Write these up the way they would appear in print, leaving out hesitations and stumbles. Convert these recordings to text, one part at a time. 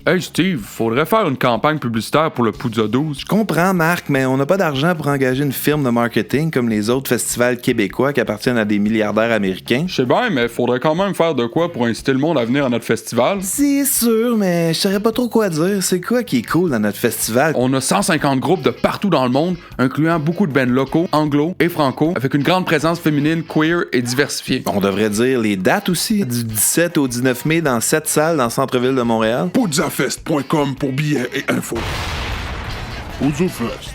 Hey Steve, faudrait faire une campagne publicitaire pour le Poudza 12. Je comprends, Marc, mais on n'a pas d'argent pour engager une firme de marketing comme les autres festivals québécois qui appartiennent à des milliardaires américains. Je sais bien, mais faudrait quand même faire de quoi pour inciter le monde à venir à notre festival. C'est sûr, mais je saurais pas trop quoi dire. C'est quoi qui est cool dans notre festival? On a 150 groupes de partout dans le monde, incluant beaucoup de bands locaux, anglo et franco, avec une grande présence féminine, queer et diversifiée. On devrait dire les dates aussi. Du 17 au 19 mai dans 7 salles dans le centre-ville de Montréal. Poudzafest.com pour billets et infos. Poudzafest.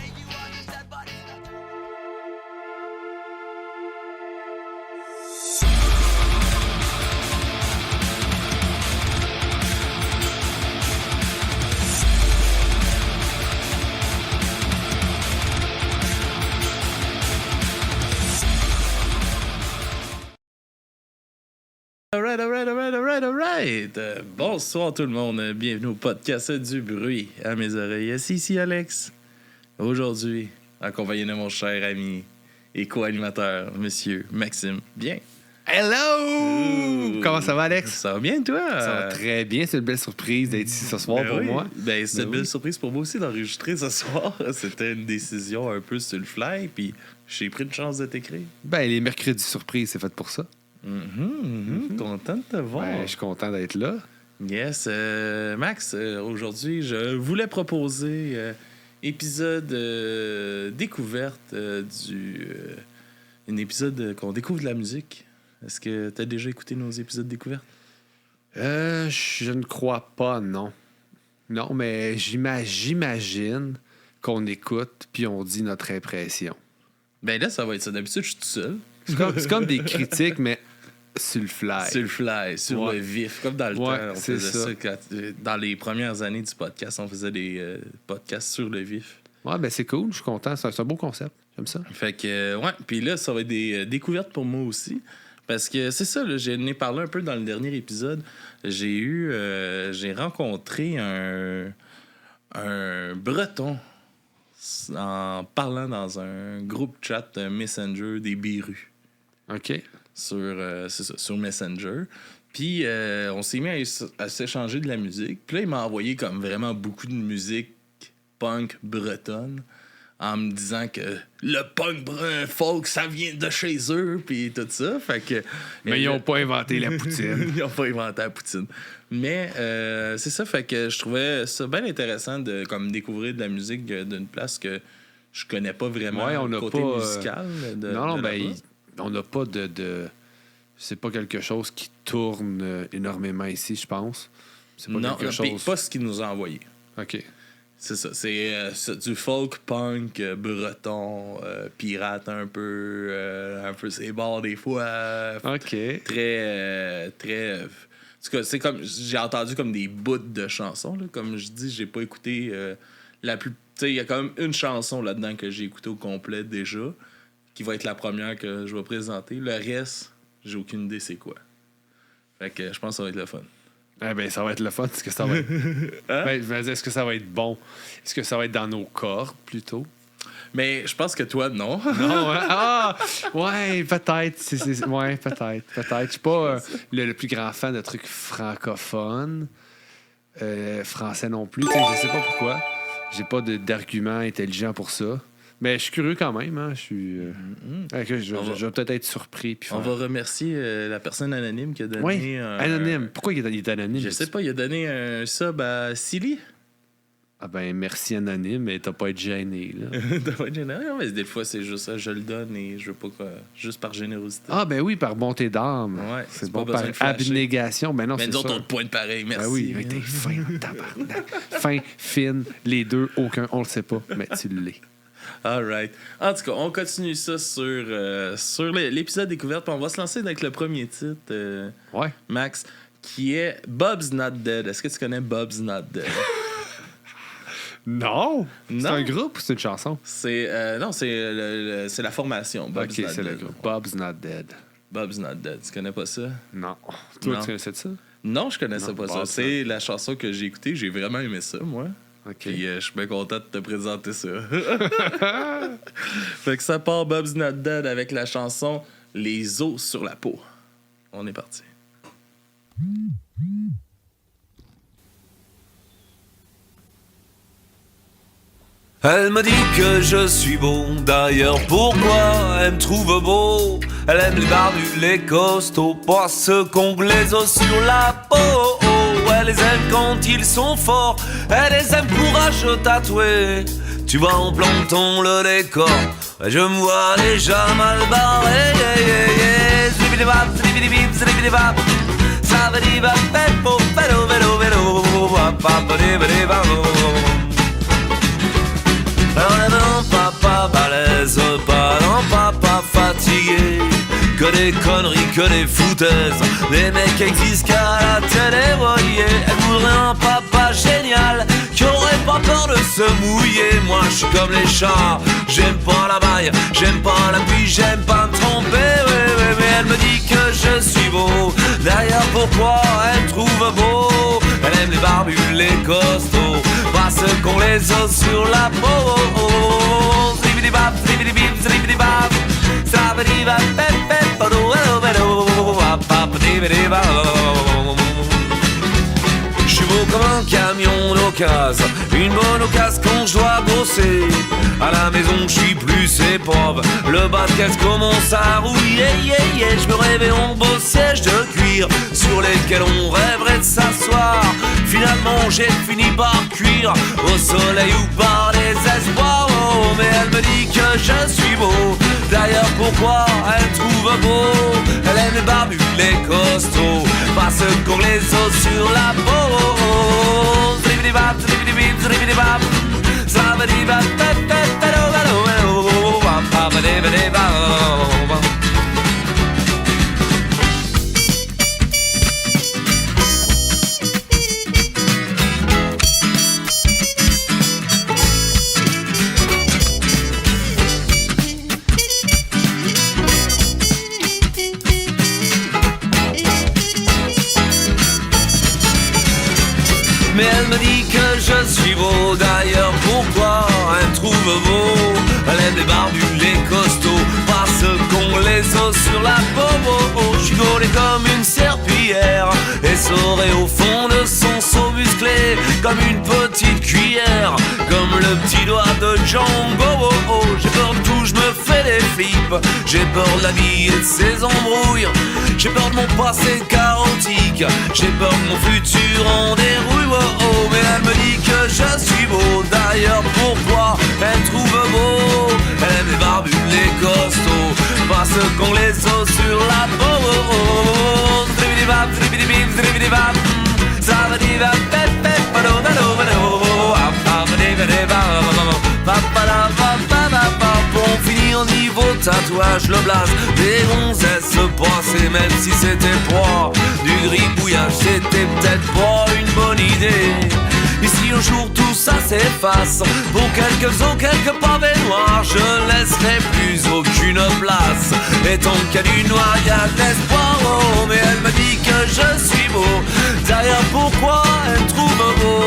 Alright. Bonsoir tout le monde. Bienvenue au podcast du bruit à mes oreilles. C'est ici Alex. Aujourd'hui, accompagné de mon cher ami et co-animateur, monsieur Maxime. Bien. Hello! Comment ça va, Alex? Ça va bien, toi? Ça va très bien. C'est une belle surprise d'être ici ce soir pour moi. Ben, c'est une belle surprise pour moi aussi d'enregistrer ce soir. C'était une décision un peu sur le fly, puis j'ai pris une chance de t'écrire. Ben, les mercredis surprises, c'est fait pour ça. Content de te voir. Ben, je suis content d'être là. Yes. Max, aujourd'hui, je voulais proposer épisode découverte un épisode qu'on découvre de la musique. Est-ce que tu as déjà écouté nos épisodes découvertes? Je ne crois pas, non. Non, mais j'imagine qu'on écoute puis on dit notre impression. Ben là, ça va être ça. D'habitude, je suis tout seul. C'est comme des critiques, mais sur le fly. Sur le fly, sur le vif. Comme dans le temps, on c'est faisait ça. Dans les premières années du podcast, on faisait des podcasts sur le vif. Ouais, ben c'est cool, je suis content. C'est un beau concept. J'aime ça. Fait que, ouais. Puis là, ça va être des découvertes pour moi aussi. Parce que c'est ça, là, j'en ai parlé un peu dans le dernier épisode. J'ai rencontré un Breton en parlant dans un groupe chat Messenger des Bérus. OK. Sur Messenger. Puis on s'est mis à s'échanger de la musique. Puis là, il m'a envoyé comme vraiment beaucoup de musique punk bretonne en me disant que le punk folk, ça vient de chez eux, puis tout ça. Fait que, mais ils n'ont pas inventé la poutine. Ils n'ont pas inventé la poutine. Mais c'est ça, fait que je trouvais ça bien intéressant de comme découvrir de la musique d'une place que je connais pas vraiment le côté musical. On n'a pas de... C'est pas quelque chose qui tourne énormément ici, je pense. C'est pas quelque chose... pas ce qu'il nous a envoyé. OK. C'est ça. C'est du folk punk breton, pirate un peu c'est bars des fois. OK. Très... en tout cas, c'est comme... J'ai entendu comme des bouts de chansons. Là. Comme je dis, j'ai pas écouté la plus... Tu sais, il y a quand même une chanson là-dedans que j'ai écoutée au complet déjà, qui va être la première que je vais présenter. Le reste, j'ai aucune idée c'est quoi. Fait que je pense que ça va être le fun. Eh bien, ça va être le fun. Est-ce que ça va être... est-ce que ça va être bon? Est-ce que ça va être dans nos cordes, plutôt? Mais je pense que toi, non. Non, hein? Ah! Ouais, peut-être. Ouais, peut-être. Je suis pas le plus grand fan de trucs francophones. Français non plus. Je sais pas pourquoi. J'ai pas d'argument intelligent pour ça. Mais je suis curieux quand même. Hein? Je vais peut-être être surpris. On va remercier la personne anonyme qui a donné... Oui, anonyme. Pourquoi il est anonyme? Je sais pas, il a donné un sub à Silly. Ah ben, merci anonyme, mais t'as pas à être gêné. Là. T'as pas à être gêné? Non, mais des fois, c'est juste ça. Je le donne et je veux pas quoi. Juste par générosité. Ah ben oui, par bonté d'âme. Ouais, c'est bon, par abnégation. Ben non, mais c'est nous autres, ça. on te pointe pareil. Merci. Ben oui, mais t'es fin, tabarnak. Fin, fine, les deux, aucun, on le sait pas, mais tu l'es. All right. En tout cas, on continue ça sur l'épisode découverte. Puis on va se lancer avec le premier titre, Max, qui est Bob's Not Dead. Est-ce que tu connais Bob's Not Dead? Non! C'est un groupe ou c'est une chanson? C'est la formation. Bob's Not c'est Dead. le groupe. Bob's Not Dead. Bob's Not Dead. Tu connais pas ça? Non. Toi, tu connaissais ça? Non, je connaissais pas ça. C'est la chanson que j'ai écoutée. J'ai vraiment aimé ça, moi. Okay. Puis je suis bien content de te présenter ça. Fait que ça part Bob's Not Dead avec la chanson Les os sur la peau. On est parti. Elle me dit que je suis beau, d'ailleurs pourquoi elle me trouve beau? Elle aime les barbus, les costauds, pas ceux qu'on glaise sur la peau. Elle les aime quand ils sont forts, elle les aime courageux tatoués. Tu vois en plantant le décor, je me vois déjà mal barré. Zlibidibab, zlibidibib, zlibidibab. Sabadibab, vélo, vélo, vélo, vélo. Papadibadibab. Non, papa balèze, pas non, papa fatigué. Que des conneries, que des foutaises. Les mecs existent qu'à la télé, voyez. Elle voudrait un papa génial qui aurait pas peur de se mouiller. Moi je suis comme les chats, j'aime pas la baille, j'aime pas la pluie, j'aime pas me tromper. Oui, mais elle me dit que je suis beau. D'ailleurs pourquoi elle me trouve beau? Elle aime les barbus, les costauds, pas ceux qu'on les os sur la peau. Zlibidibab, zlibidibib, zlibidibab. Sabadibab, pep, pado, hello, hello. Papadibadibab. Je suis beau comme un camion d'occasion, une bonne occasion quand je dois bosser. À la maison je suis plus épave, le basket commence à rouiller. Je me rêvais en beau siège de cuir sur lesquels on rêverait de s'asseoir. Finalement j'ai fini par cuire au soleil ou par les espoirs. Oh, mais elle me dit que je suis beau. D'ailleurs pourquoi elle trouve beau? Elle aime les barbus, les costauds, pas ceux qu'on les os sur la peau. Zlibidibab, zlibidibib, zlibidibab. Zabadibab, pep, pep, hello, hello, hello. Papadibadibab. Mais elle me dit que je suis beau, d'ailleurs pourquoi elle me trouve beau? Elle aime les barbus, les costauds, pas ceux qu'on les os sur la peau. Je suis gaulé comme une serpillière, essoré au fond de son seau musclé, comme une petite cuillère, comme le petit doigt de Django. J'ai peur de tout, je me fais des flips, j'ai peur de la vie et de ses embrouilles, j'ai peur de mon passé chaotique, j'ai peur de mon futur en dérouille. Mais elle me dit que je suis beau, d'ailleurs pourquoi elle trouve beau? Elle aime les barbus, les costauds, pas ceux qu'on les os sur la peau. Zlibidibab, zlibidibib, zlibidibab. Zabadibab, pep, pep, pado, pado, pado. Papadibadibab. Pour finir niveau tatouage, le blaze des gonzesses passées, même si c'était pas du gribouillage, c'était peut-être pas une bonne idée. Et si un jour tout ça s'efface, pour quelques os, quelques pavés noirs, je laisserai plus aucune place. Et tant qu'il y a du noir, il y a de l'espoir. Oh, mais elle me dit que je suis beau. D'ailleurs pourquoi elle trouve beau?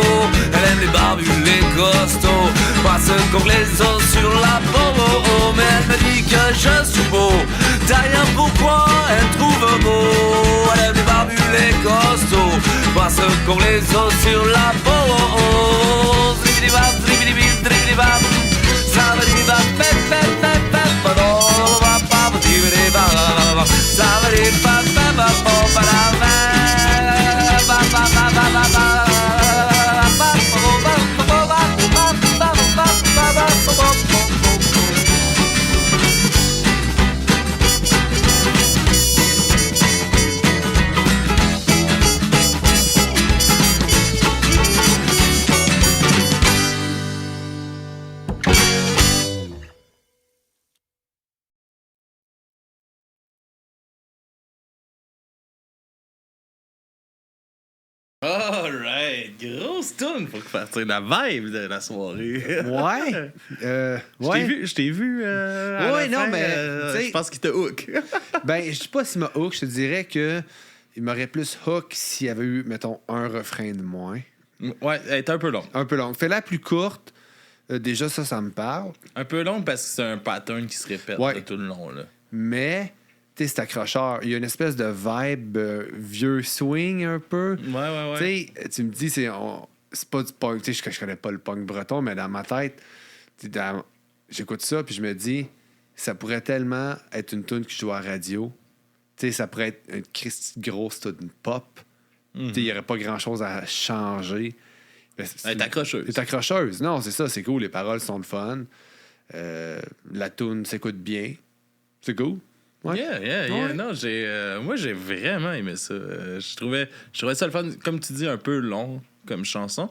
Elle aime les barbus, les costauds, pas ceux qu'on les os sur la peau. Mais elle me dit que je suis beau. D'ailleurs pourquoi elle trouve beau? Elle aime les barbus, les costauds, pas ceux qu'on les os sur la peau. Zlibidibab, zlibidibib, zlibidibab. Zabadibab, pep, pep, pep, pep, pado, papadibadibab. Zabadibab, pep, pep, Alright, grosse toune pour partir la vibe de la soirée. Ouais. Je t'ai vu. À Ouais, la non, fin, mais, tu sais- je pense qu'il te hook. Ben, je sais pas s'il m'a hook, je te dirais que il m'aurait plus hook s'il y avait eu, mettons, un refrain de moins. Ouais, elle est un peu longue. Un peu long. Fais-la plus courte. Déjà, ça me parle. Un peu longue parce que c'est un pattern qui se répète Ouais. là, tout le long. Là. Mais, tu sais, c'est accrocheur. Il y a une espèce de vibe vieux swing un peu. Ouais. Tu sais, tu me dis, c'est pas du punk. Tu sais, je connais pas le punk breton, mais dans ma tête, J'écoute ça, puis je me dis, ça pourrait tellement être une tune qui joue à la radio. Tu sais, ça pourrait être une Christy grosse tune pop. Il n'y aurait pas grand-chose à changer. Elle est accrocheuse. Elle est accrocheuse. Non, c'est ça, c'est cool. Les paroles sont le fun. La tune s'écoute bien. C'est cool. Ouais. Yeah. Ouais. Non, moi, j'ai vraiment aimé ça. Je trouvais ça le fun, comme tu dis, un peu long comme chanson.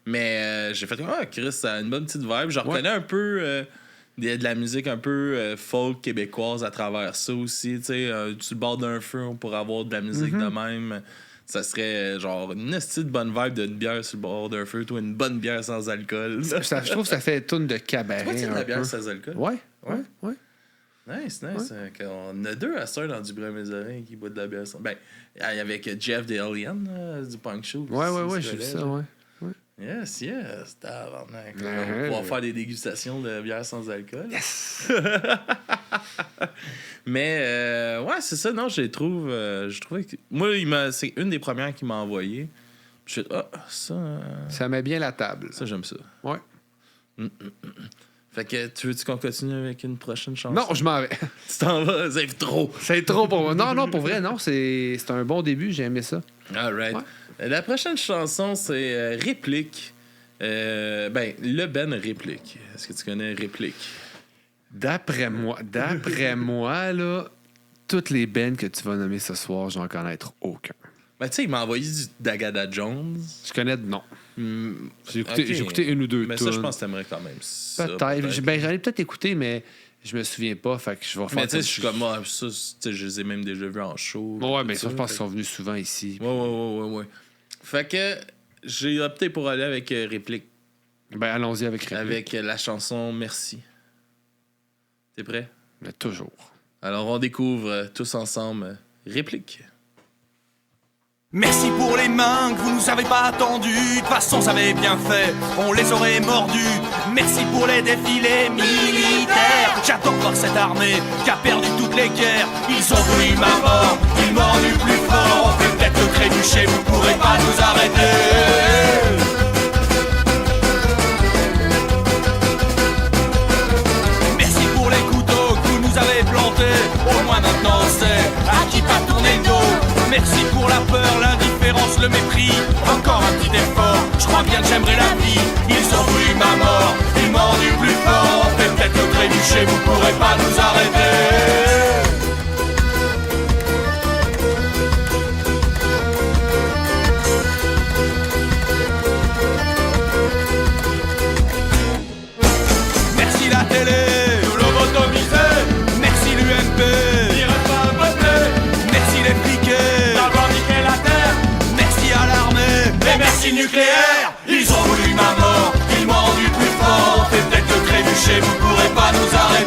Mais j'ai fait, Chris, ça a une bonne petite vibe. Je reconnais un peu de la musique un peu folk québécoise à travers ça aussi. Tu sais, sur le bord d'un feu, on pourrait avoir de la musique de même. Ça serait genre une petite bonne vibe d'une bière sur le bord d'un feu, toi, une bonne bière sans alcool. Je trouve que ça fait tune de cabaret. Toi, tu de la un bière peu. sans alcool? Ouais. Nice. On a 2 à soeur dans du brin mes oreilles qui boivent de la bière sans... Ben, avec Jeff the Alien, du punk show. Ouais, j'ai vu ça, ouais. Yes, tabarnak. On va pouvoir faire des dégustations de bière sans alcool. Yes! Mais, ouais, c'est ça, non, je trouvais que... Moi, c'est une des premières qu'il m'a envoyé. Je fais, ça... Ça met bien la table. Ça, j'aime ça. Ouais. Fait que, tu veux-tu qu'on continue avec une prochaine chanson? Non, je m'en vais. Tu t'en vas, c'est trop. C'est trop pour moi. Non, pour vrai, non, c'est un bon début, j'ai aimé ça. All right. Ouais. La prochaine chanson, c'est Réplique. Le Ben Réplique. Est-ce que tu connais Réplique? D'après moi, là, toutes les bands que tu vas nommer ce soir, je vais en connaître aucun. Ben, tu sais, il m'a envoyé du Dagada Jones. Je connais de nom. J'ai écouté une ou deux mais tunes. ça, je pense que t'aimerais quand même ça. Peut-être. J'en ai peut-être écouté, mais je me souviens pas. Fait que je vais faire. Mais tu sais, je suis comme moi, ça, je les ai même déjà vus en show. Ouais, mais ça, je pense qu'ils sont venus souvent ici. Ouais. Fait que j'ai opté pour aller avec Réplique. Ben, allons-y avec Réplique. Avec la chanson Merci. T'es prêt? Mais toujours. Alors, on découvre tous ensemble Réplique. Merci pour les mains que vous nous avez pas attendues. De toute façon, ça avait bien fait, on les aurait mordus. Merci pour les défilés militaires. J'adore voir cette armée qui a perdu toutes les guerres. Ils ont voulu ma mort, ils m'ont du plus fort. On peut peut-être le trébucher, vous pourrez pas nous arrêter. Merci pour les couteaux que vous nous avez plantés. Au moins maintenant on sait à qui pas tourner le dos. Merci pour la peur, l'indifférence, le mépris. Encore un petit effort, je crois bien que j'aimerais la vie. Ils ont voulu ma mort, ils m'ont du plus fort. On fait peut-être le trébucher, vous pourrez pas nous arrêter. Merci la télé, nous lobotomiser. Merci l'UMP, il reste pas à voter. Merci les piquets, d'avoir niqué la terre. Merci à l'armée, et merci nucléaire. Ils ont voulu ma mort, ils m'ont rendu plus fort. Fait peut-être le trébucher, vous pourrez pas nous arrêter.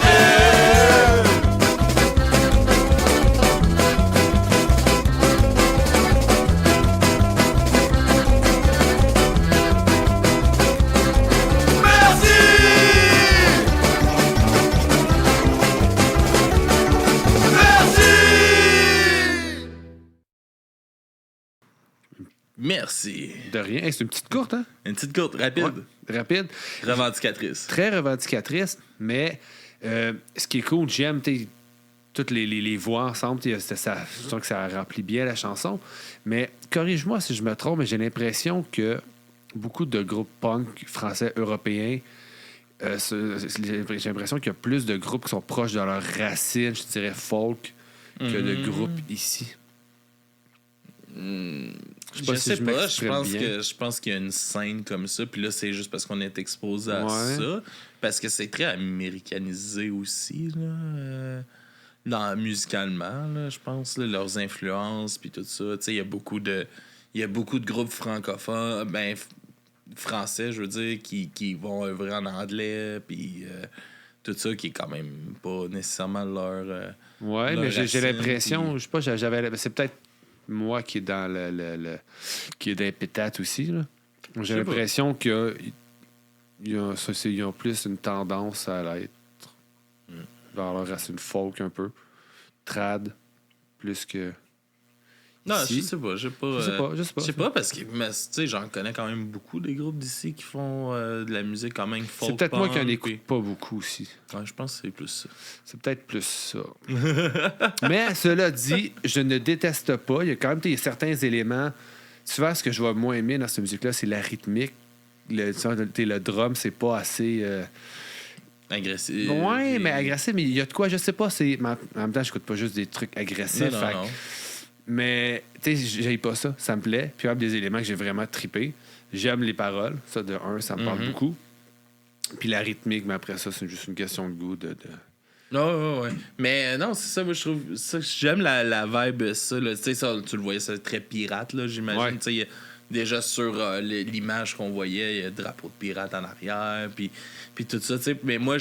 Merci. De rien. Hey, c'est une petite courte, hein? Une petite courte, rapide. Ouais, rapide. Revendicatrice. Très revendicatrice, mais ce qui est cool, j'aime toutes les voix ensemble. Je sens que ça remplit bien la chanson. Mais corrige-moi si je me trompe, mais j'ai l'impression que beaucoup de groupes punk français, européens, j'ai l'impression qu'il y a plus de groupes qui sont proches de leurs racines, je dirais folk, que de groupes ici. Je sais pas, je pense qu'il y a une scène comme ça, puis là, c'est juste parce qu'on est exposé à ça. Parce que c'est très américanisé aussi, là, musicalement, là, je pense, là, leurs influences, puis tout ça. Tu sais, il y a beaucoup de groupes francophones, français, je veux dire, qui vont œuvrer en anglais, puis tout ça, qui est quand même pas nécessairement leur. Ouais, mais j'ai l'impression, je sais pas, c'est peut-être moi qui est dans qui est dans les pétates aussi, là. J'ai l'impression qu'ils ont plus une tendance à l'être vers leur racine folk un peu. Trad, plus que. Non, Si. je sais pas. Je sais pas. Parce que tu sais, j'en connais quand même beaucoup des groupes d'ici qui font de la musique quand même folk. C'est peut-être moi qui en punk, écoute puis- pas beaucoup aussi. Ouais, je pense que c'est plus ça. C'est peut-être plus ça. Mais cela dit, je ne déteste pas. Il y a quand même certains éléments. Souvent, ce que je vais moins aimer dans cette musique-là, c'est la rythmique. Le drum, c'est pas assez. Agressif. Ouais, mais agressif. Mais il y a de quoi, je sais pas. Mais en même temps, j'écoute pas juste des trucs agressifs. Non, fait que- non. Mais, tu sais, j'aime pas ça. Ça me plaît. Puis, il y a des éléments que j'ai vraiment trippé. J'aime les paroles. Ça, de un, ça me parle beaucoup. Puis la rythmique, mais après ça, c'est juste une question de goût. Non, ouais. Mais non, c'est ça, moi, je trouve. Ça, j'aime la vibe, ça. Tu sais, ça, tu le voyais, c'est très pirate, là, j'imagine. Ouais. Tu sais, il y a- déjà sur l'image qu'on voyait, il y a le drapeau de pirate en arrière, puis tout ça, tu sais. Mais moi,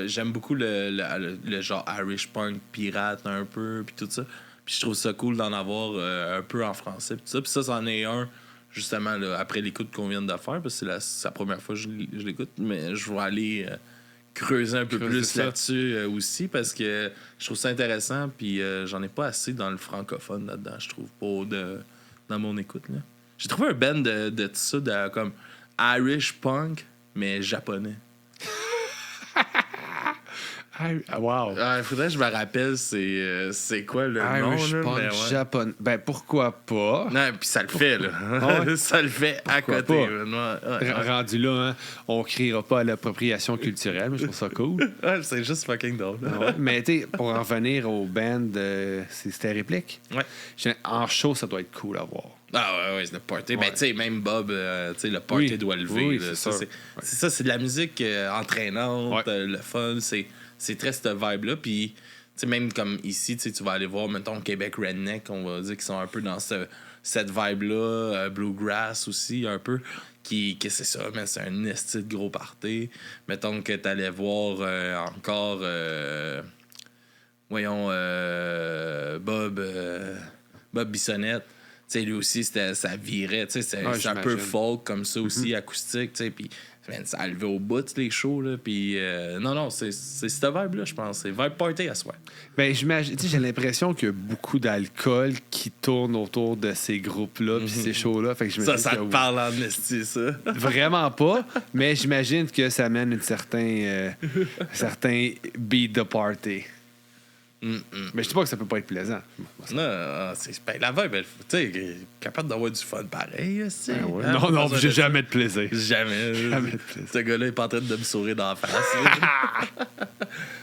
j'aime beaucoup le genre Irish punk pirate, un peu, puis tout ça. Puis je trouve ça cool d'en avoir un peu en français, puis tout ça. Puis ça, c'en est un, justement, là, après l'écoute qu'on vient de faire, parce que c'est la première fois que je l'écoute, mais je vais aller creuser un peu plus ça. là-dessus aussi, parce que je trouve ça intéressant, puis j'en ai pas assez dans le francophone là-dedans, je trouve, dans mon écoute, là. J'ai trouvé un band de ça, comme Irish punk, mais japonais. Wow. Il faudrait que je me rappelle c'est quoi le Irish nom, là, punk mais ouais. japonais. Ben, pourquoi pas? Non, puis ça le fait, là. Ouais. Ça le fait à Pourquoi côté. pas? man. Ouais. Rendu là, hein, on criera pas à l'appropriation culturelle, mais je trouve ça cool. Ouais, c'est juste fucking drôle. Ouais. Mais tu sais, pour en revenir au band, c'était réplique. Ouais. En show, ça doit être cool à voir. Ah ouais, c'est le party. Ouais. Ben, tu sais, même Bob, tu sais, le party Oui. doit lever. Oui, là. c'est Ça, sûr. c'est ça, c'est de la musique entraînante, Ouais. le fun. C'est très cette vibe-là. Puis, tu sais, même comme ici, tu sais, tu vas aller voir, mettons, Québec Redneck, on va dire qu'ils sont un peu dans cette vibe-là. Bluegrass aussi, un peu. Que c'est ça, mais c'est un esti de gros party. Mettons que t'allais voir encore, voyons, Bob Bissonnette. Tu sais, lui aussi, ça virait. Tu sais, c'est un peu j'imagine. folk comme ça aussi, acoustique. Tu sais, puis man, ça a levé au bout, les shows. Là, puis non, c'est cette vibe-là, je pense. C'est vibe party à soi. Ben, j'imagine, tu sais, j'ai l'impression qu'il y a beaucoup d'alcool qui tourne autour de ces groupes-là puis ces shows-là. Fait que Ça j'imagine te que- parle en esti, ça. Vraiment pas, mais j'imagine que ça amène un certain beat de party. Mais je dis pas que ça peut pas être plaisant. Non, ben, la vibe, tu sais, capable d'avoir du fun pareil. Esti, hein, Non, non, besoin j'ai de- jamais de plaisir. Jamais. Jamais de plaisir. Ce gars-là est pas en train de me sourire dans la face.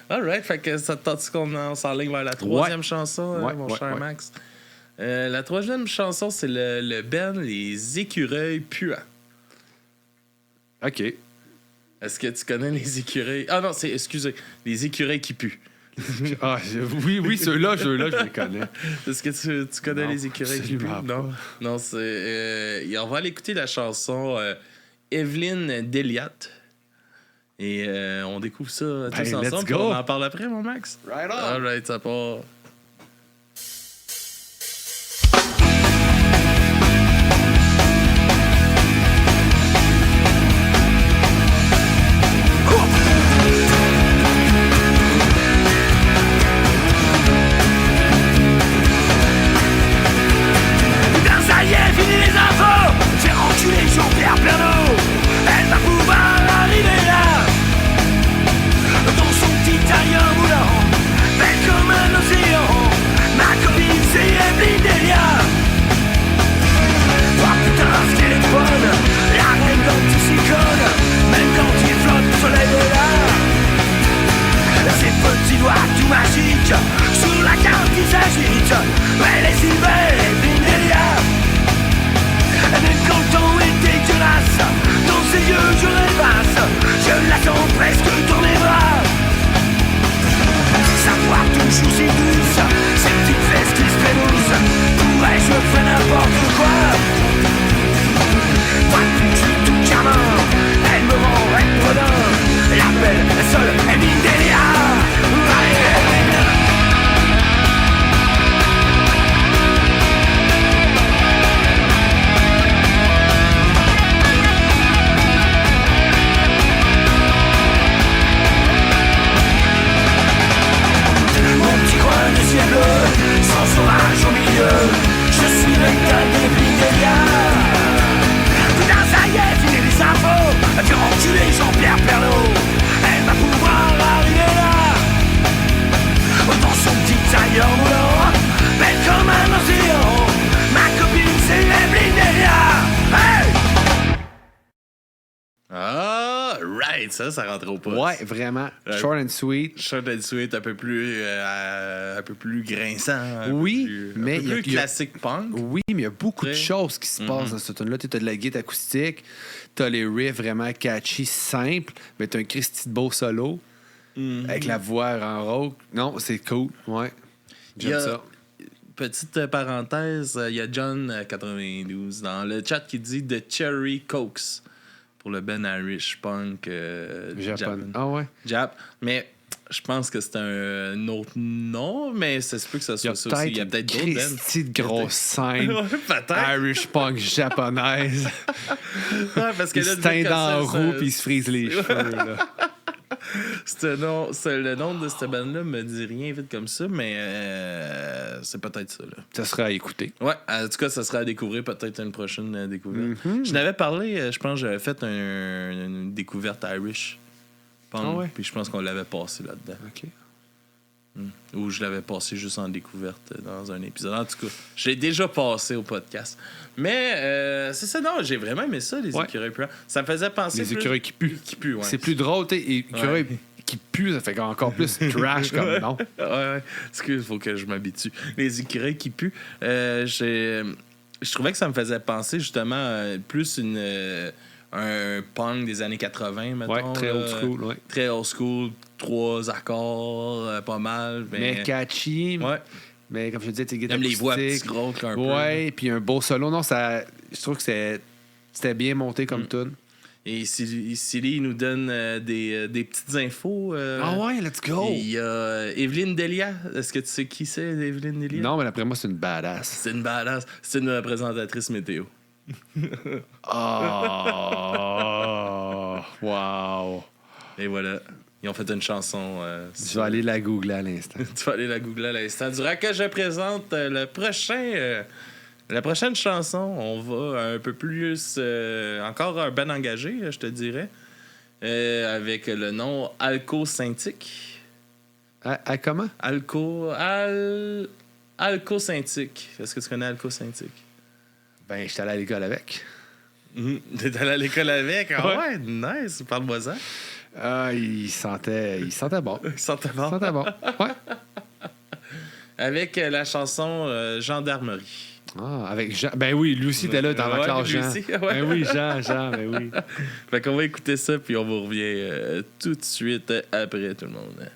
Alright, fait que ça te tente qu'on s'enligne vers la troisième chanson, Ouais, mon ouais, cher ouais. Max? La troisième chanson, c'est le band Les Écureuils Puants. OK. Est-ce que tu connais les écureuils? Ah non, excusez, les écureuils qui puent. Oui, ceux-là, je les connais. Est-ce que tu connais Non, les écureuils qui puent? absolument pas. Non, c'est... on va aller écouter la chanson Evelyne Delia. Et on découvre ça tous let's ensemble. puis go. On en parle après, mon Max? Right on. Alright, ça part. Putain, ça y est, fini les infos. J'ai enculé Jean-Pierre Pernaut. Elle va pouvoir arriver là, dans son petit tailleur moulant, belle comme un océan. Right, ça rentre au poste. Ouais, vraiment. Short and sweet. Short and sweet, un peu plus grinçant. Oui, mais un peu plus classique punk. Oui, mais il y a beaucoup de choses qui se passent dans ce tune-là. Tu as de la guitare acoustique, tu as les riffs vraiment catchy, simples, mais tu as un Christy de beau solo avec la voix en rock. Non, c'est cool. Ouais. J'aime ça. Petite parenthèse, il y a John92 dans le chat qui dit The Cherry Cokes pour le Ben Irish Punk Japan. Ah ouais? Jap. Mais je pense que c'est un autre nom, mais ça se peut que ça soit ça aussi. Il y a peut-être d'autres Ben. Christy de grosse scène. Ouais, peut-être. Irish Punk japonaise. Ouais, parce que Il là, se teint dans la roue puis il se frise les cheveux. Là. Le nom de cette bande-là me dit rien vite comme ça, mais c'est peut-être ça. Là. Ça sera à écouter. Ouais, en tout cas, ça sera à découvrir, peut-être une prochaine découverte. Je n'avais parlé, je pense que j'avais fait une découverte Irish. Puis je pense qu'on l'avait passé là-dedans. OK. Ou je l'avais passé juste en découverte dans un épisode. En tout cas, je l'ai déjà passé au podcast. Mais c'est ça, non, j'ai vraiment aimé ça, les écureuils puants. Ça me faisait penser... Les écureuils qui puent. Qui puent, ouais. C'est plus drôle, tu sais. Écureuils qui puent, ça fait encore plus trash comme nom. Ouais. Excuse, il faut que je m'habitue. Les écureuils qui puent. Je trouvais que ça me faisait penser, justement, plus un punk des années 80, mettons. Ouais, très old school, ouais. Très old school, 3 accords, pas mal. Mais catchy. Ouais. Mais comme je te disais, tu guitare Même les voix acoustique. petits gros un peu. Ouais, puis un beau solo. Non, ça, je trouve que c'était bien monté comme tune. Et Silly, il nous donne des petites infos. Ah ouais, let's go! Il y a Evelyne Delia. Est-ce que tu sais qui c'est, Evelyne Delia? Non, mais d'après moi, c'est une badass. C'est une badass. C'est une présentatrice météo. Oh! Wow! Et voilà. Ils ont fait une chanson. Je vais aller la googler à l'instant. Tu vas aller la googler à l'instant. Durant que je présente la prochaine chanson, on va un peu plus... encore un ben engagé, je te dirais. Avec le nom Alco-Syntic. Comment? Alco-Syntic. Est-ce que tu connais Alco-Syntic? Ben, j'étais allé à l'école avec. T'es allé à l'école avec? Ah ouais, nice. Parle-moi-en. Ah, il sentait bon. Il sentait bon. Il sentait bon. Ouais. Avec la chanson Gendarmerie. Ah, avec Jean. Ben oui, lui aussi était là dans ma classe, Jean. Aussi, Ben oui, Jean, ben oui. Fait qu'on va écouter ça, puis on vous revient tout de suite après tout le monde.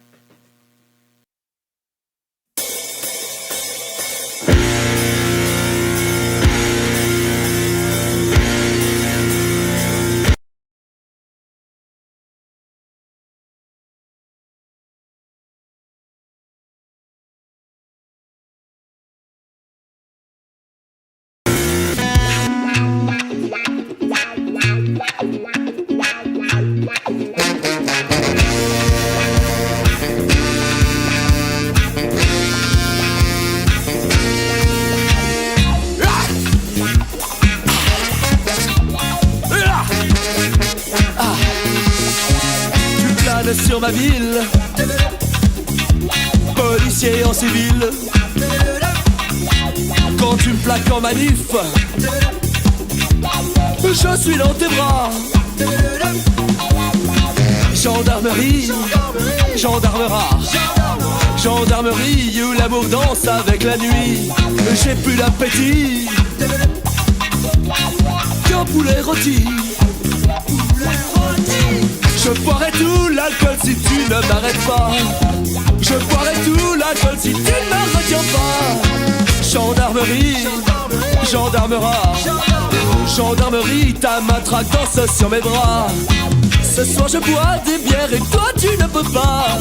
Sur ma ville, policier en civil. Quand tu me plaques en manif, je suis dans tes bras. Gendarmerie, gendarmera. Gendarmerie où l'amour danse avec la nuit. J'ai plus d'appétit qu'un poulet rôti. Je boirai tout l'alcool si tu ne m'arrêtes pas. Je boirai tout l'alcool si tu ne me retiens pas. Gendarmerie, gendarmera. Gendarmerie, ta matraque danse sur mes bras. Ce soir je bois des bières et toi tu ne peux pas.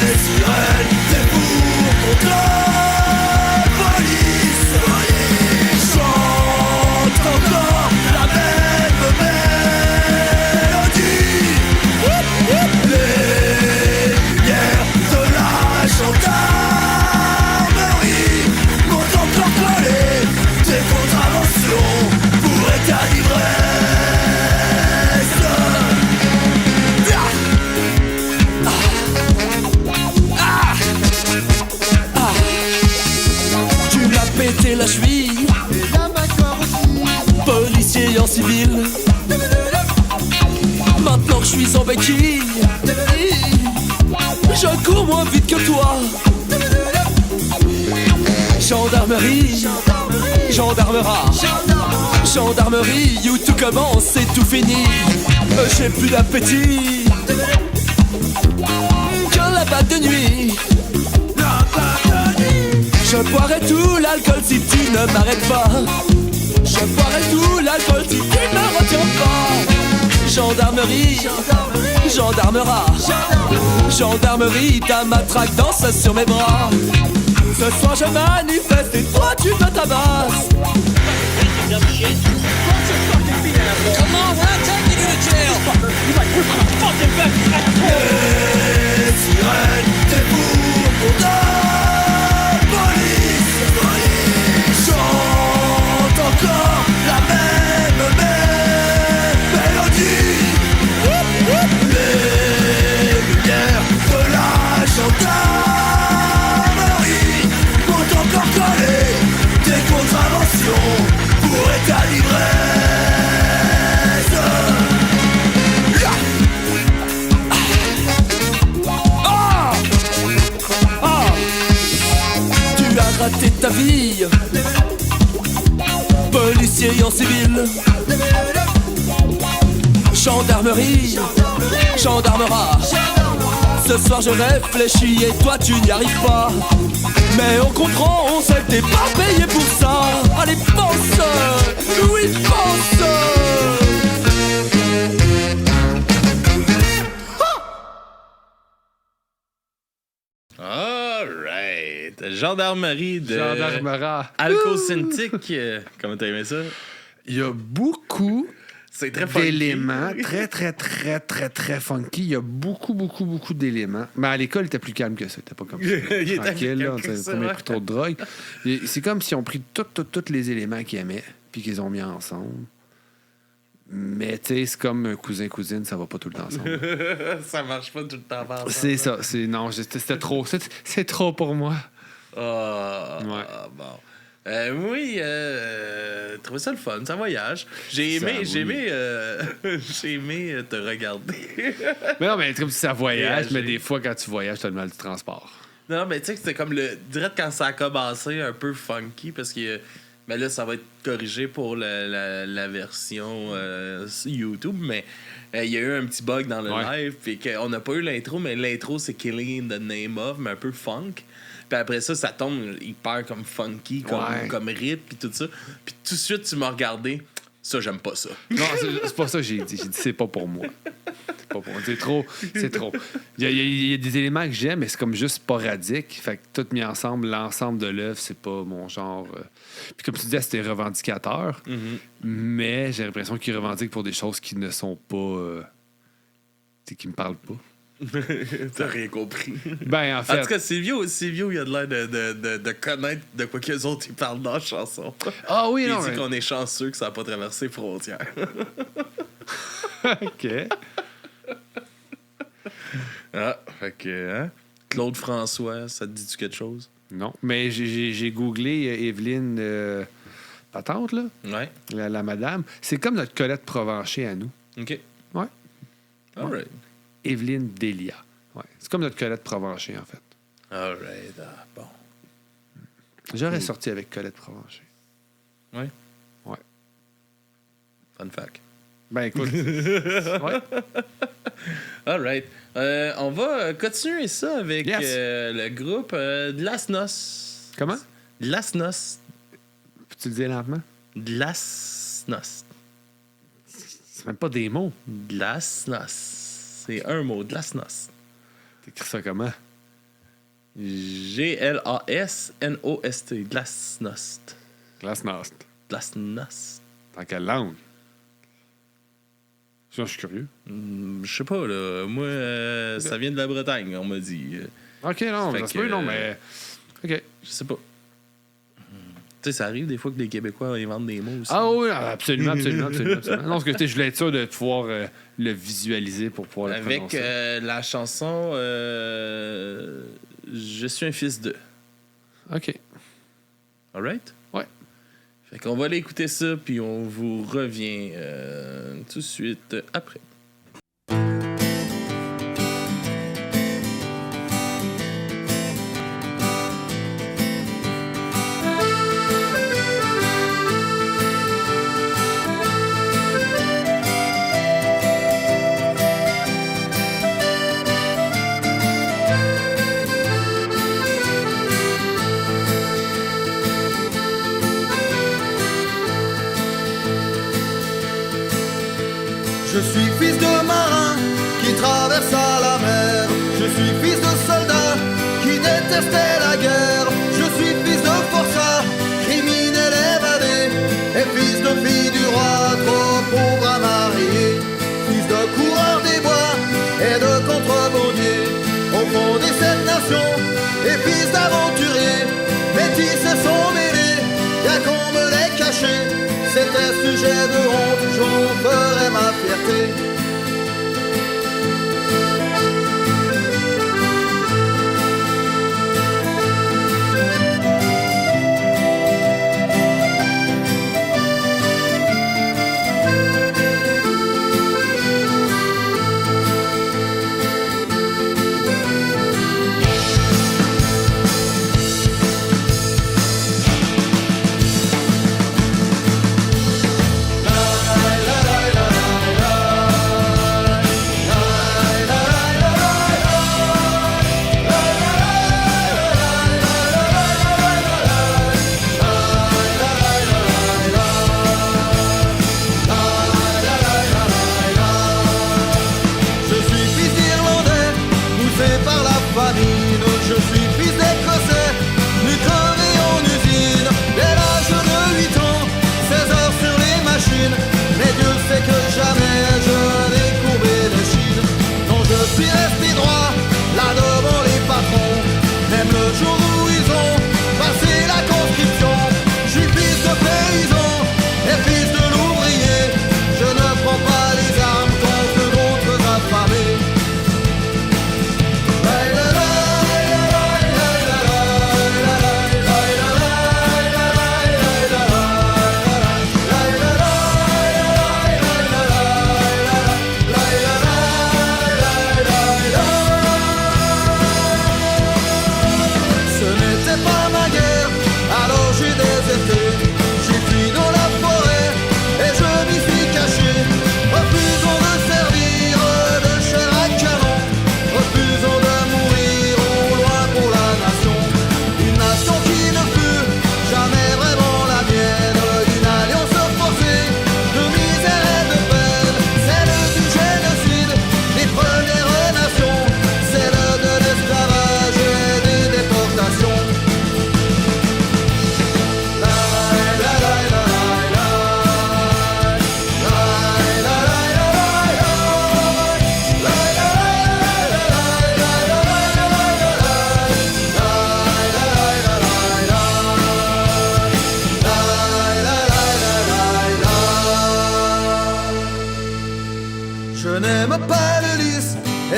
Les sirènes des bourgs contre la police. Chante encore la même mélodie. Les lumières de la gendarmerie vont encore coller des contraventions pour pété la cheville. Policier en civil. Maintenant que je suis en béquille, je cours moins vite que toi. Gendarmerie, gendarmerat, gendarmerie où tout commence et tout finit. J'ai plus d'appétit que la batte de nuit. Je boirai tout l'alcool si tu ne m'arrêtes pas. Je boirai tout l'alcool si tu ne me retiens pas. Gendarmerie, gendarmerat, gendarmerie, ta matraque danse sur mes bras. Ce soir je manifeste et toi tu me tabasses. Come on, we're not taking you to jail. Les sirènes des bourgs de police chantent encore la même mélodie. Les lumières de la gendarmerie vont encore coller des contraventions pour état d'ivresse. Tu as raté ta vie, policier en civil. Gendarmerie, gendarmerat. Ce soir je réfléchis et toi tu n'y arrives pas. Mais on comprend, on sait que t'es pas payé pour ça. Allez pense, oui pense. Alright. Gendarmerie de Gendarmerat. Alco-Cintiq. Comment t'as aimé ça? Il y a beaucoup C'est très funky. d'éléments très funky. Il y a beaucoup d'éléments. Mais à l'école, il était plus calme que ça. Il était pas comme ça. Il était Tranquille, plus là, calme on que savait ça, pas mettre ouais. plus trop de drogue. C'est comme si on pris tous les éléments qu'ils aimaient puis qu'ils ont mis ensemble. Mais tu sais, c'est comme un cousin-cousine, ça va pas tout le temps ensemble. Ça marche pas tout le temps. Ensemble. C'est ça. C'était trop. C'est trop pour moi. Ah, Ouais. bon. Oui, trouvé ça le fun, ça voyage. J'ai aimé te regarder. Mais non, mais c'est comme si ça voyage, mais Voyager. des fois, quand tu voyages, t'as le mal du transport. Non, mais tu sais que c'était comme direct quand ça a commencé, un peu funky, parce que mais là, ça va être corrigé pour la version YouTube, mais il y a eu un petit bug dans le Ouais. live, puis qu'on n'a pas eu l'intro, mais l'intro, c'est Killing in the Name of, mais un peu funk. Puis après ça tombe hyper comme funky, comme rythme, puis tout ça. Puis tout de suite, tu m'as regardé. Ça, j'aime pas ça. Non, c'est pas ça que j'ai dit. J'ai dit, c'est pas pour moi. C'est pas pour moi. C'est trop. C'est trop. Il y a des éléments que j'aime, mais c'est comme juste sporadique. Fait que tout mis ensemble, l'ensemble de l'œuvre, c'est pas mon genre. Puis comme tu disais, c'était revendicateur. Mais j'ai l'impression qu'ils revendiquent pour des choses qui ne sont pas. Qui me parlent pas. T'as rien compris. Ben, en fait. En tout cas, Silvio, il a de l'air de connaître de quoi qu'eux autres ils parlent dans la chanson. Ah oui, Puis non. il dit mais- qu'on est chanceux que ça n'a pas traversé frontière. OK. Ah, fait que, hein? Claude François, ça te dit-tu quelque chose? Non. Mais j'ai googlé Evelyne Patente, là. Ouais. La madame. C'est comme notre Colette Provencher à nous. OK. Ouais. Alright. Evelyne Delia. Ouais. C'est comme notre Colette Provencher, en fait. Alright. Ah, bon. J'aurais sorti avec Colette Provencher. Ouais. Ouais. Fun fact. Ben, écoute. Ouais. Alright. On va continuer ça avec Yes. le groupe de Las Nos. Comment? De Las Nos. Peux-tu le dire lentement? De Las Nos. C'est même pas des mots. De Las Nos. C'est un mot, de Las Nos. T'écris ça comment? Glasnost. Glasnost. Glasnost. Glasnost. Dans quelle langue? Ça, je suis curieux. Je sais pas, là. Moi, ça vient de la Bretagne, on m'a dit. OK, non, Fait ça se que, peut, non, mais... OK. Je sais pas. Tu sais, ça arrive des fois que les Québécois inventent des mots aussi. Ah oui, absolument. Non, parce que je voulais être sûr de pouvoir le visualiser pour pouvoir le Avec prononcer. la chanson Je suis un fils de. OK. Alright? Ouais. Fait qu'on va aller écouter ça, puis on vous revient tout de suite après. Je suis fils de marin qui traversa la mer. Je suis fils de soldat qui détestait la guerre. Je suis fils de forçat, criminel évadé, et fils de fille du roi, trop pauvre à marier. Fils de coureur des bois et de contrebandier, au fond des 7 nations, et fils d'aventurier. Métis se sont mêlés, bien qu'on me les cachait. C'était sujet de honte, j'en ferais ma fierté.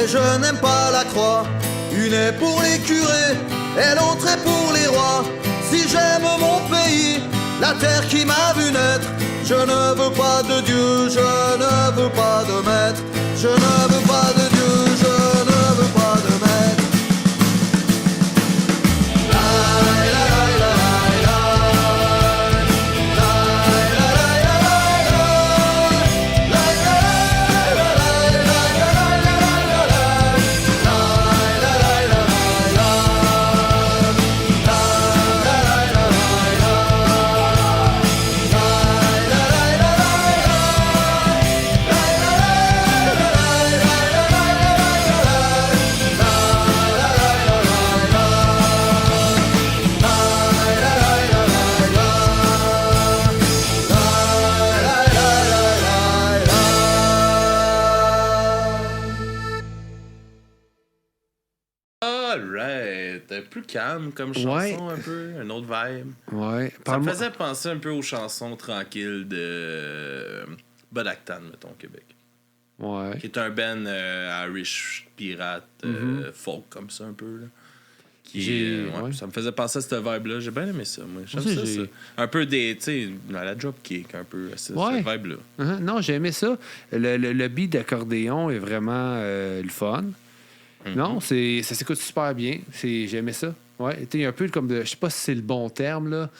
et je n'aime pas la croix. Une est pour les curés et l'autre est pour les rois. Si j'aime mon pays, la terre qui m'a vu naître, je ne veux pas de Dieu, je ne veux pas de maître. Je ne veux pas de Dieu, je ne veux pas de maître. Plus calme comme chanson, un peu, un autre vibe. Ouais. Ça me faisait penser un peu aux chansons tranquilles de Bud Actan, mettons, au Québec. Ouais. Qui est un band Irish pirate, folk comme ça, un peu. Là. Ouais. Ça me faisait penser à cette vibe-là. J'ai bien aimé ça, moi. J'aime Aussi, ça. Un peu des... Tu sais, à la dropkick, un peu, cette vibe-là. Non, j'ai aimé ça. Le beat d'accordéon est vraiment le fun. Non, ça s'écoute super bien. J'ai aimé ça. Ouais, il y a un peu comme de... Je sais pas si c'est le bon terme, là.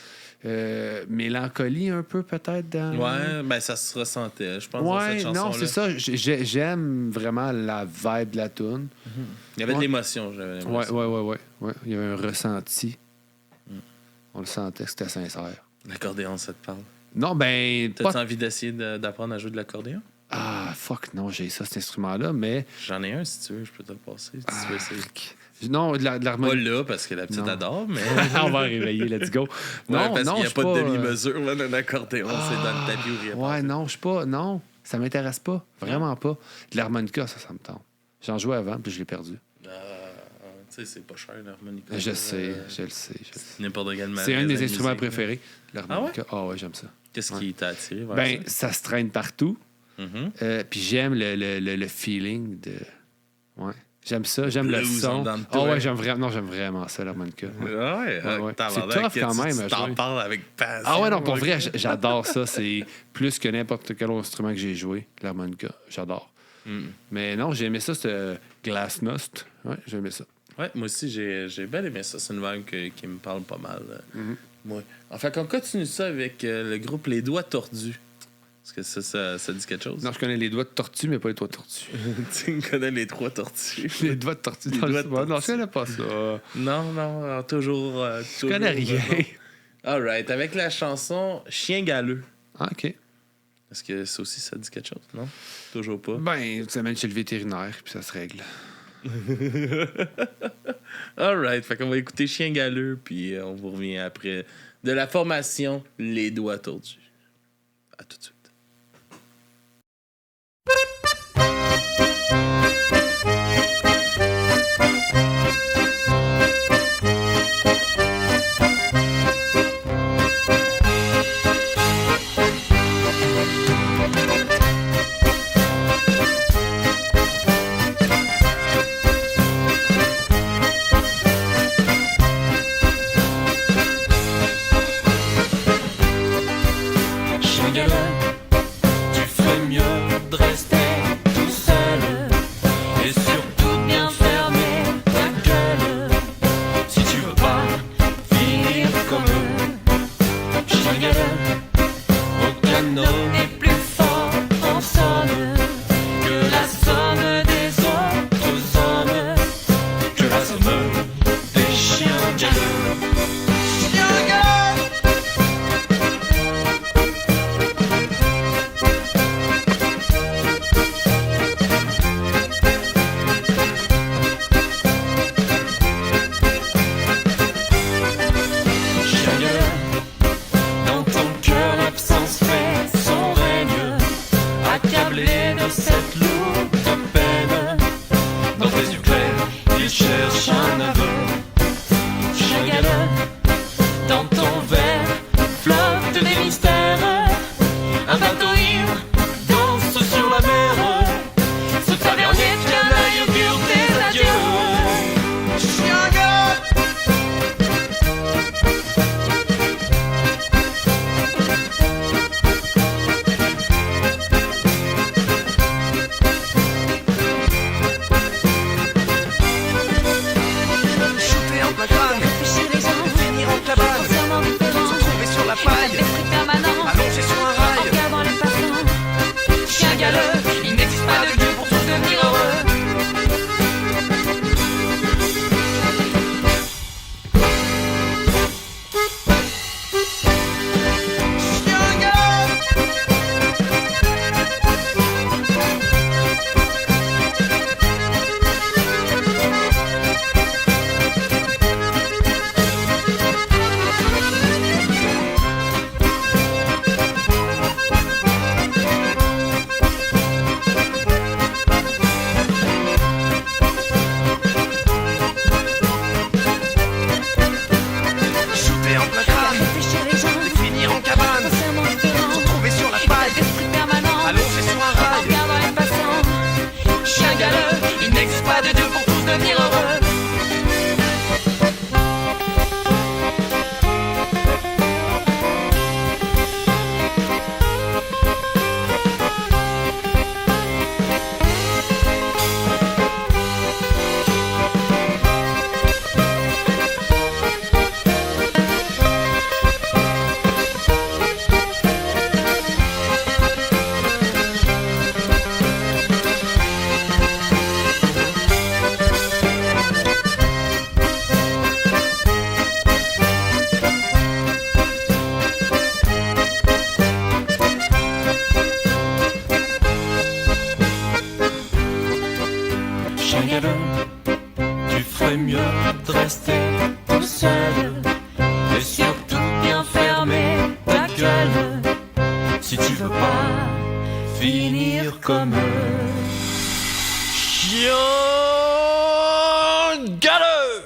Mélancolie un peu, peut-être. Ouais, ben ça se ressentait, je pense, dans cette Ouais, chanson-là. non, c'est ça. J'aime vraiment la vibe de la tune. Il y avait de l'émotion, j'avais l'impression. Ouais. Il y avait un ressenti. On le sentait que c'était sincère. L'accordéon, ça te parle? Non, ben... T'as-tu envie d'essayer d'apprendre à jouer de l'accordéon? Ah, fuck, non, j'ai ça, cet instrument-là, mais... J'en ai un, si tu veux, je peux te le passer, si tu veux essayer. Non, de Pas l'harmonie. là, parce que la petite adore, mais... On va réveiller, let's go. Non, parce qu'il n'y a je pas de suis demi-mesure là, d'un accordéon, c'est dans le tapis où il y a Ouais, non, je suis pas... Non, ça m'intéresse pas. Vraiment pas. De l'harmonica, ça me tente. J'en jouais avant, puis je l'ai perdu. Tu sais, c'est pas cher, l'harmonica. Je le sais. N'importe quel C'est un des magasin instruments musique, préférés, l'harmonica. Ah ouais, j'aime ça. Qu'est-ce qui t'a attiré vers Ben, ça se traîne partout. ça? Puis j'aime le feeling de... Ouais. J'aime ça, j'aime le blues son. en dedans de Ah toi. ouais, j'aime vraiment ça, l'harmonica. Ouais. Ouais, C'est tough quand même à Tu t'en jouer. parles avec passion. Ah ouais, non, pour vrai, j'adore ça. C'est plus que n'importe quel autre instrument que j'ai joué, l'harmonica. J'adore. Mais non, j'ai aimé ça, ce Glasnost. Ouais, j'ai aimé ça. Ouais, moi aussi, j'ai bien aimé ça. C'est une vibe qui me parle pas mal. Moi. Enfin, on continue ça avec le groupe Les Doigts Tordus. Est-ce que ça dit quelque chose? Non, je connais les doigts de tortue, mais pas les doigts de tortue. Tu connais les trois tortues? Les doigts de tortue. Les Non, doigts de non, je connais pas ça. Non, toujours... Je connais rien. All right, avec la chanson Chien galeux. Ah, OK. Est-ce que ça aussi, ça dit quelque chose? Non? Toujours pas? Ben, tu l'amènes chez le vétérinaire, puis ça se règle. All right, fait qu'on va écouter Chien galeux, puis on vous revient après de la formation Les Doigts Tordus. À tout de suite. Dans tes yeux clairs, il cherche un aveu. Chien veux pas finir comme eux. Chien galeux.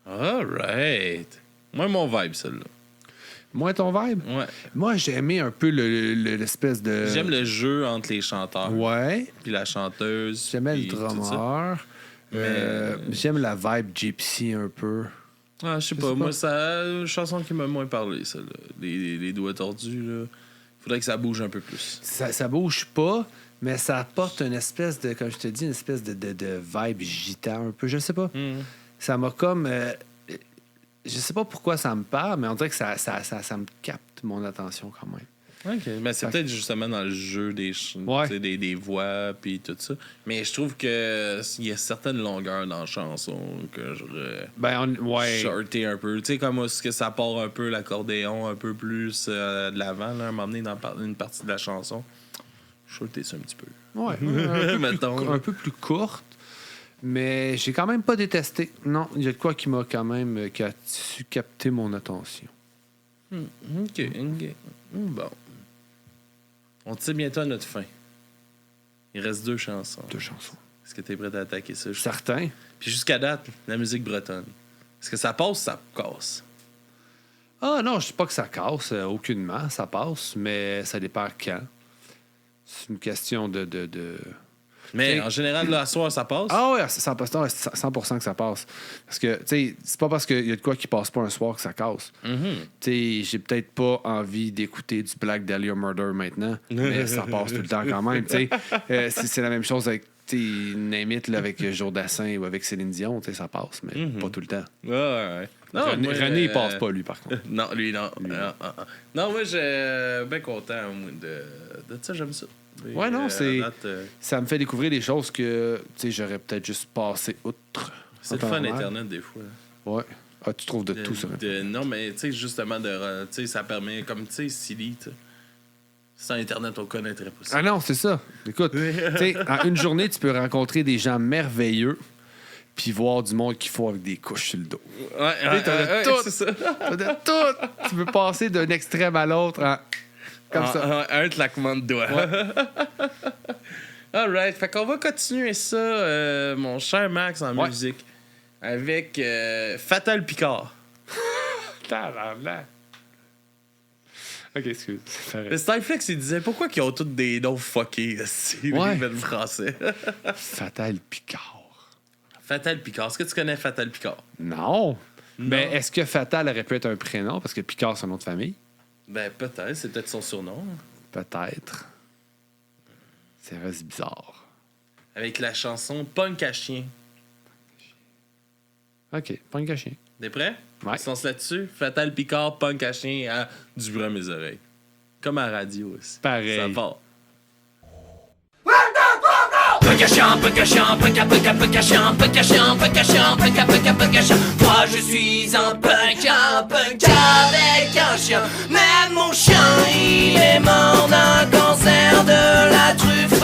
Alright. Moi, mon vibe, celle-là. Moi, ton vibe? Ouais. Moi, j'ai aimé un peu l'espèce de... J'aime le jeu entre les chanteurs. Ouais. Puis la chanteuse. J'aimais le puis tout ça. drummer. J'aime la vibe gypsy un peu. Ah, je sais pas. Moi, c'est une chanson qui m'a moins parlé, celle-là. Les doigts tordus, là. Faudrait que ça bouge un peu plus. Ça bouge pas, mais ça apporte une espèce de, comme je te dis, une espèce de vibe gitan un peu. Je sais pas. Ça m'a comme... je sais pas pourquoi ça me parle, mais on dirait que ça me capte mon attention quand même. OK. Mais c'est peut-être justement dans le jeu des voix puis tout ça. Mais je trouve que il y a certaines longueurs dans la chanson que j'aurais shorté un peu. Tu sais, comme est-ce que ça part un peu l'accordéon un peu plus de l'avant, là, à un moment donné dans une partie de la chanson. Shorté ça un petit peu. Ouais. Mettons. Un peu plus courte. Mais j'ai quand même pas détesté. Non, il y a de quoi qui m'a quand même qui a su capter mon attention. OK. Bon. On tire bientôt à notre fin. Il reste 2 chansons. 2 chansons. Est-ce que tu es prêt à attaquer ça? Certain. Puis jusqu'à date, la musique bretonne. Est-ce que ça passe ou ça casse? Ah non, je dis pas que ça casse, aucunement, ça passe, mais ça dépend quand. C'est une question de... Mais t'sais, en général, là, à soir, ça passe? Ah ouais, c'est 100% que ça passe. Parce que, tu sais, c'est pas parce qu'il y a de quoi qui passe pas un soir que ça casse. Tu sais, j'ai peut-être pas envie d'écouter du Black Dahlia Murder maintenant, mais ça passe tout le temps quand même. Tu sais, c'est la même chose avec, name it, là, avec Joe Dassin ou avec Céline Dion, tu sais, ça passe, mais pas tout le temps. Ouais. Non, René, il passe pas, lui, par contre. Non, lui, non. Non, moi, j'ai bien content moi, de ça, j'aime ça. Ouais, non, ça me fait découvrir des choses que j'aurais peut-être juste passé outre. C'est le fun Internet, des fois. Ouais. Ah, tu trouves de tout, ça. Non, mais tu sais, justement, ça permet, comme tu sais, Silly, sans Internet, on connaîtrait pas ça. Ah non, c'est ça. Écoute, en une journée, tu peux rencontrer des gens merveilleux puis voir du monde qu'il faut avec des couches sur le dos. Ouais, t'as de tout. c'est ça. T'as de tout. Tu peux passer d'un extrême à l'autre comme ça. Un claquement de doigts. Ouais. All right. Fait qu'on va continuer ça, mon cher Max, en musique, avec Fatal Picard. Tabarnak. OK, excuse. Le Starflex, il disait pourquoi ils ont tous des noms fuckés, les français. Fatal Picard. Fatal Picard. Est-ce que tu connais Fatal Picard? Non. Mais est-ce que Fatal aurait pu être un prénom? Parce que Picard, c'est un nom de famille. Ben, peut-être. C'est peut-être son surnom. Peut-être. C'est vrai, c'est bizarre. Avec la chanson Punk à chien. OK, Punk à chien. T'es prêt? Ouais. On se lance là-dessus. Fatal Picard, Punk à chien, à du bruit à mes oreilles. Comme à la radio aussi. Pareil. Ça part. Punk à chien, punk à chien, punk à chien, punk à chien, punk à chien, punk à chien. Moi je suis un punk avec un chien. Même mon chien, il est mort d'un cancer de la truffe.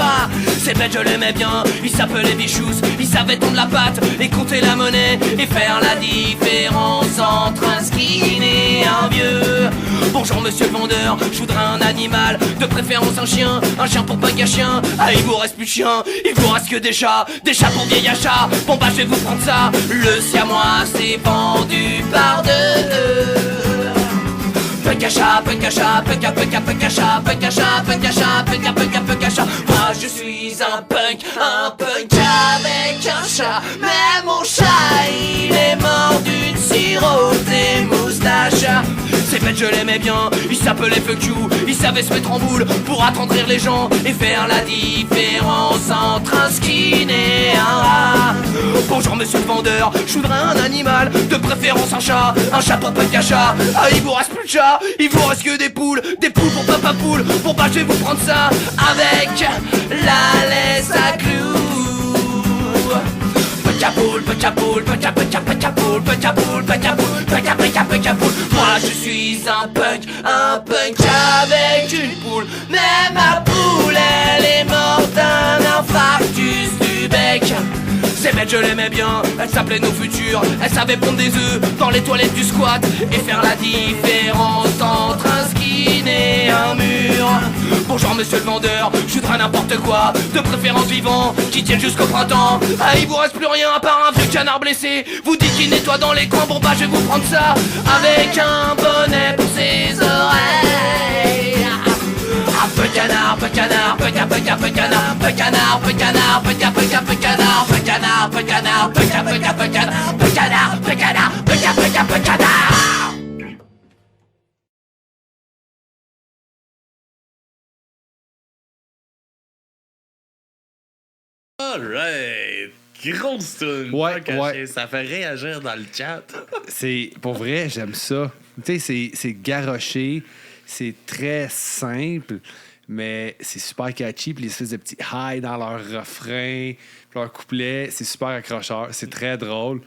C'est bête, je l'aimais bien, il s'appelait Bichous. Il savait tondre la patte et compter la monnaie et faire la différence entre un skin et un vieux. Bonjour monsieur le vendeur, je voudrais un animal, de préférence un chien pour punk à chien. Ah, il vous reste plus de chiens, il vous reste que des chats pour vieil achat. Bon bah je vais vous prendre ça, le siamois s'est pendu par deux. Punk à chat, punk à chat, punk à punk à punk à chat, punk à chat, punk à chat, punk à punk à punk à chat. Moi je suis un punk avec un chat. Mais mon chat il est mort d'une cirrhose des moustaches. C'est bête, je l'aimais bien, il s'appelait Fuck You. Il savait se mettre en boule pour attendrir les gens et faire la différence entre un skin et un rat. Bonjour monsieur le vendeur, je voudrais un animal, de préférence un chat pour punk à chat. Ah, il vous reste plus de chat, il vous reste que des poules pour papa poule. Bon bah je vais vous prendre ça avec la laisse à clous. Moi je suis un punk avec une poule. Mais ma poule elle est morte d'un infarctus du bec. Ces bêtes je l'aimais bien, elle s'appelait Nos Futurs. Elle savait pondre des œufs dans les toilettes du squat et faire la différence entre un skin et un mur. Bonjour monsieur le vendeur, je voudrais n'importe quoi, de préférence vivant, qui tienne jusqu'au printemps. Ah, il vous reste plus rien à part un vieux canard blessé. Vous dites qu'il nettoie dans les coins, bon bah je vais vous prendre ça avec un bonnet pour ses oreilles. Peu canard, peu canard, peu canard, peu canard, peu canard, peu canard, peu canard, peu canard, peu canard, peu canard, peu canard, peu canard, peu canard, peu canard, peu canard, peu canard, peu canard, peu canard. Alright! Grosse tune! Ouais, Pas caché. ouais. Ça fait réagir dans le chat. C'est pour vrai, j'aime ça. Tu sais, c'est garoché, c'est très simple, mais c'est super catchy. Puis les espèces de petits highs dans leur refrain, puis leur couplet, c'est super accrocheur, c'est très drôle.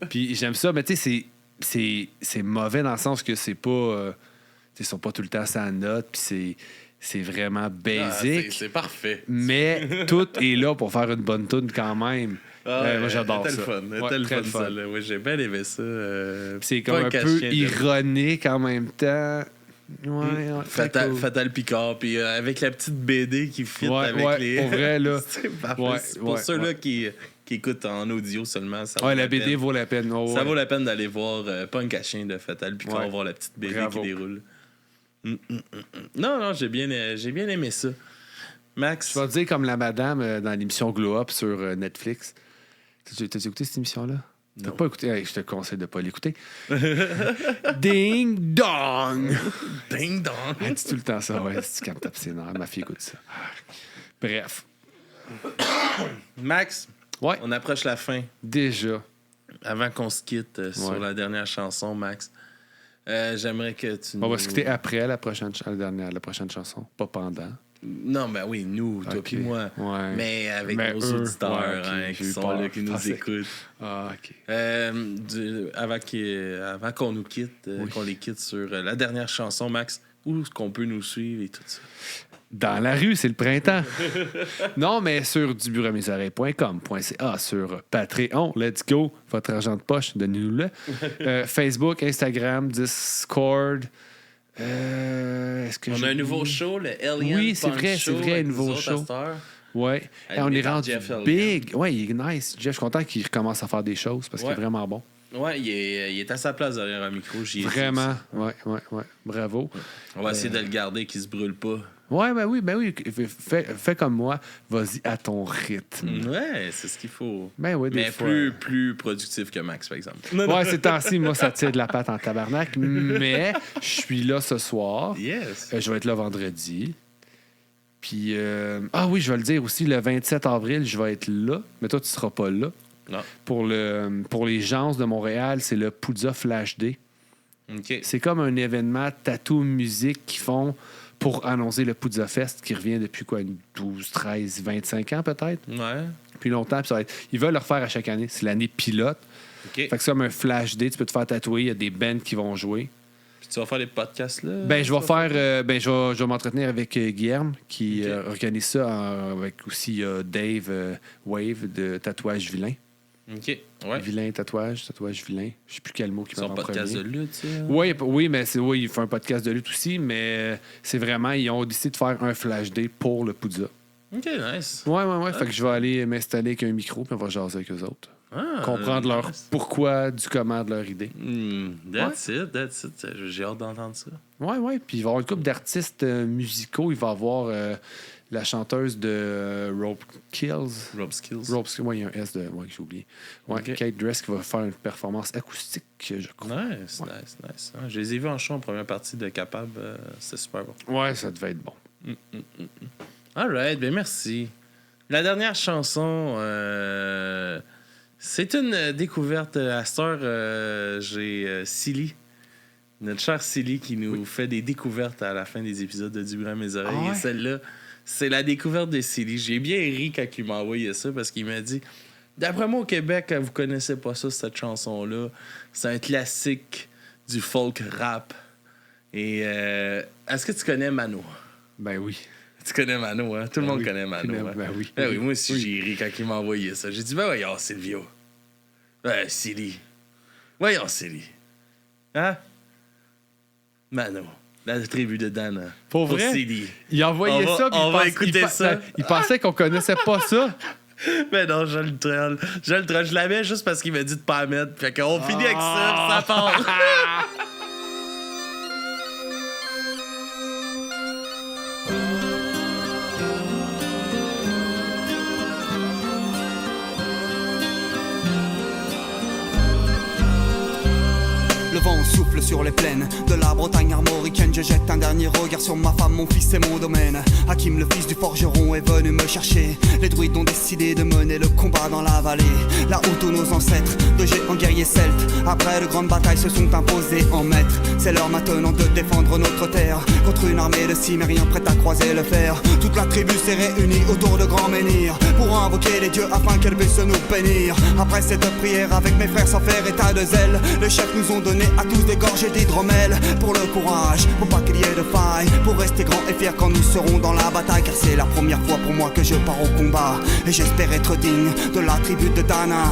Puis j'aime ça, mais tu sais, c'est mauvais dans le sens que c'est pas. Ils sont pas tout le temps sans note, puis c'est vraiment basic. C'est parfait. Mais tout est là pour faire une bonne tune quand même. Moi, j'adore ça. C'était le fun, ça. Là. Ouais, j'ai bien aimé ça. C'est comme un peu ironique en même temps. Ouais, Fatal, cool. Fatal Picard, puis avec la petite BD qui fit avec les... pour vrai, là. C'est parfait. Pour ceux-là qui écoutent en audio seulement, ça vaut la BD peine. Vaut la peine. Ça vaut la peine d'aller voir Punk à chien de Fatal Picard, voir la petite BD qui déroule. Non, j'ai bien aimé ça. Max? Je vais te dire comme la madame dans l'émission Glow Up sur Netflix. T'as écouté cette émission-là? T'as pas écouté? Hey, je te conseille de pas l'écouter. Ding dong! Ding dong! Elle dit tout le temps ça, ouais. C'est quand tape ses nerfs. Ma fille écoute ça. Bref. Max, on approche la fin. Déjà. Avant qu'on se quitte sur la dernière chanson, Max, j'aimerais que tu On va se quitter après la prochaine chanson, pas pendant. Non, ben oui, nous, toi puis moi. Ouais. Mais avec nos auditeurs qui sont là, qui nous écoutent. Ah, OK. Avant qu'on nous quitte, qu'on les quitte sur la dernière chanson, Max, où est-ce qu'on peut nous suivre et tout ça? Dans la rue, c'est le printemps. Non, mais sur duburemesoreilles.com.ca, sur Patreon, let's go, votre argent de poche, donnez-nous-le. Facebook, Instagram, Discord. On a un nouveau show, le Alien Oui, c'est vrai, un nouveau show. Ouais. Et on est rendu big. Ouais, il est nice. Jeff, je suis content qu'il recommence à faire des choses parce qu'il est vraiment bon. Ouais, il est à sa place derrière un micro. Vraiment. Ouais. Bravo. On va essayer de le garder, qu'il se brûle pas. Ouais, ben oui. Fais comme moi. Vas-y à ton rythme. Ouais, c'est ce qu'il faut. Ben oui, mais plus productif que Max, par exemple. Ouais, c'est temps-ci, moi, ça tire de la patte en tabarnak. Mais je suis là ce soir. Yes. Je vais être là vendredi. Puis, oui, je vais le dire aussi, le 27 avril, je vais être là. Mais toi, tu seras pas là. Non. Pour les gens de Montréal, c'est le Poudza Flash Day. Okay. C'est comme un événement tattoo musique qu'ils font pour annoncer le Poudza Fest qui revient depuis quoi, 12, 13, 25 ans peut-être? Ouais. Depuis longtemps. Puis ils veulent le refaire à chaque année. C'est l'année pilote. Okay. Fait que c'est comme un Flash Day. Tu peux te faire tatouer. Il y a des bands qui vont jouer. Puis tu vas faire des podcasts là? Je vais m'entretenir avec Guilherme qui organise ça avec aussi Dave Wave de Tatouage Vilain. OK. Ouais. Vilain, tatouage vilain. Je sais plus quel mot qui va en premier. Son podcast de lutte, ça? Oui, mais il fait un podcast de lutte aussi, mais c'est vraiment, ils ont décidé de faire un Flash Day pour le Poudza. OK, nice. Ouais. Fait que je vais aller m'installer avec un micro, puis on va jaser avec eux autres. Comprendre leur pourquoi du comment de leur idée. That's it. J'ai hâte d'entendre ça. Ouais. Puis il va y avoir une couple d'artistes musicaux. Il va y avoir la chanteuse de Rope Skills. Oui, il y a un S de moi que j'ai oublié. Ouais, okay. Kate Dress qui va faire une performance acoustique, je crois. Nice. Je les ai vus en show en première partie de Capable. C'était super bon. Ouais, ça devait être bon. All right, ben merci. La dernière chanson, c'est une découverte. À cette heure, j'ai Silly. Notre chère Silly qui nous fait des découvertes à la fin des épisodes de Du bruit à mes oreilles. Et celle-là, c'est la découverte de Silly. J'ai bien ri quand il m'a envoyé ça parce qu'il m'a dit d'après moi, au Québec, vous connaissez pas ça, cette chanson-là. C'est un classique du folk rap. Et est-ce que tu connais Mano? Ben oui. Tu connais Mano, hein? Tout le monde connaît Mano. Hein? Ben oui. Ben oui, moi aussi, j'ai ri quand il m'a envoyé ça. J'ai dit, ben voyons, Silvio. Ben, Silly. Voyons, Silly. Hein? Mano. La tribu de Dana. Pour vrai? Silly. Il envoyait ça, puis on va écouter ça. Il pensait qu'on connaissait pas ça. Ben non, je le troll. Je l'avais juste parce qu'il m'a dit de pas la mettre. Fait qu'on finit avec ça, puis ça part. Le vent souffle sur les plaines de la Bretagne armoricaine. Je jette un dernier regard sur ma femme, mon fils et mon domaine. Hakim, le fils du forgeron, est venu me chercher. Les druides ont décidé de mener le combat dans la vallée, là où tous nos ancêtres, de géants guerriers celtes, après de grandes batailles, se sont imposés en maîtres. C'est l'heure maintenant de défendre notre terre contre une armée de cimériens prête à croiser le fer. Toute la tribu s'est réunie autour de grands menhirs pour invoquer les dieux afin qu'elle puisse nous bénir. Après cette prière avec mes frères sans faire état de zèle, les chefs nous ont donné à tous des gorgées d'hydromel pour le courage, pour pas qu'il y ait de faille, pour rester grand et fier quand nous serons dans la bataille. Car c'est la première fois pour moi que je pars au combat et j'espère être digne de la tribu de Dana.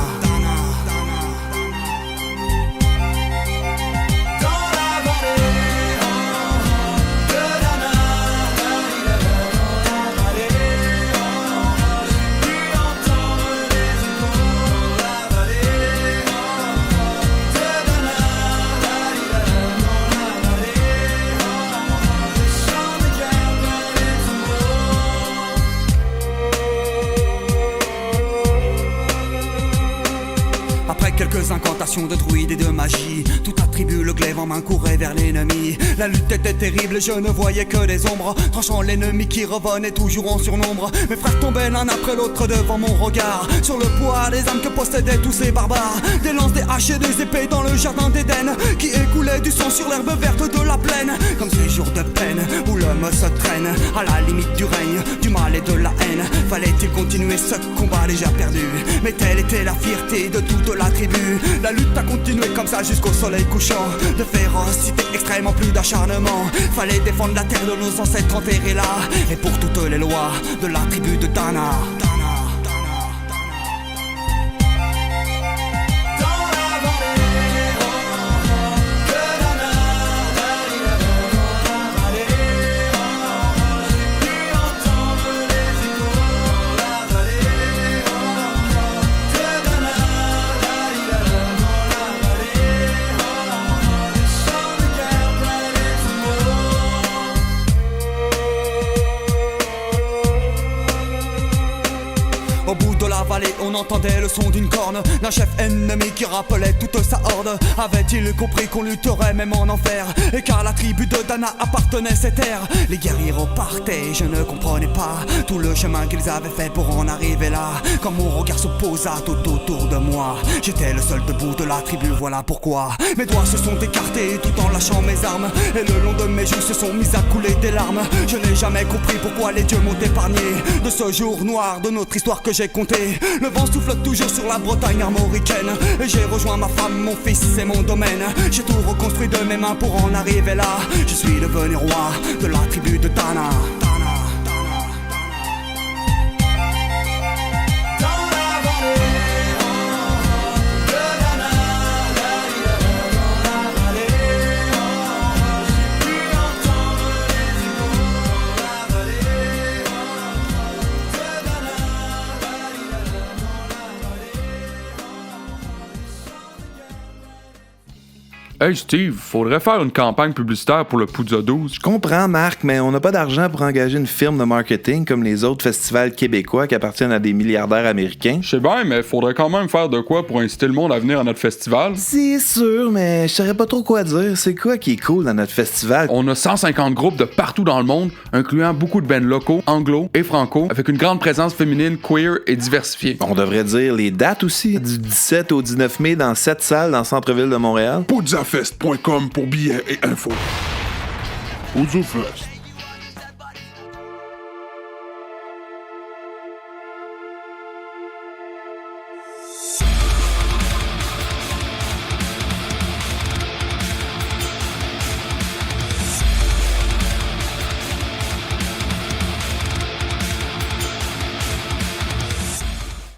Quelques incantations de druides et de magie, toute la tribu, le glaive en main, courait vers l'ennemi. La lutte était terrible, je ne voyais que des ombres, tranchant l'ennemi qui revenait toujours en surnombre. Mes frères tombaient l'un après l'autre devant mon regard, sur le poids des âmes que possédaient tous ces barbares. Des lances, des haches et des épées dans le jardin d'Éden, qui écoulait du sang sur l'herbe verte de la plaine. Comme ces jours de peine où l'homme se traîne à la limite du règne, du mal et de la haine. Fallait-il continuer ce combat déjà perdu? Mais telle était la fierté de toute la tribu. La lutte a continué comme ça jusqu'au soleil couchant. De férocité extrême en plus d'acharnement. Fallait défendre la terre de nos ancêtres enterrés là. Et pour toutes les lois de la tribu de Dana. Au bout de la vallée, on entendait le son d'une corne d'un chef ennemi qui rappelait toute sa horde. Avait-il compris qu'on lutterait même en enfer, et qu'à la tribu de Dana appartenait ces terres? Les guerriers repartaient, je ne comprenais pas tout le chemin qu'ils avaient fait pour en arriver là. Quand mon regard se posa tout autour de moi, j'étais le seul debout de la tribu, voilà pourquoi mes doigts se sont écartés tout en lâchant mes armes, et le long de mes joues se sont mis à couler des larmes. Je n'ai jamais compris pourquoi les dieux m'ont épargné de ce jour noir de notre histoire que j'ai compté. Le vent souffle toujours sur la Bretagne armoricaine, et j'ai rejoint ma femme, mon fils et mon domaine. J'ai tout reconstruit de mes mains pour en arriver là. Je suis devenu roi de la tribu de Dana. Hey Steve, faudrait faire une campagne publicitaire pour le Poudza 12. Je comprends, Marc, mais on n'a pas d'argent pour engager une firme de marketing comme les autres festivals québécois qui appartiennent à des milliardaires américains. Je sais bien, mais faudrait quand même faire de quoi pour inciter le monde à venir à notre festival. C'est sûr, mais je saurais pas trop quoi dire. C'est quoi qui est cool dans notre festival? On a 150 groupes de partout dans le monde, incluant beaucoup de bands locaux, anglo et franco, avec une grande présence féminine, queer et diversifiée. On devrait dire les dates aussi. Du 17 au 19 mai dans 7 salles dans le centre-ville de Montréal. Poudzafest.com pour billets et infos. Poudzafest.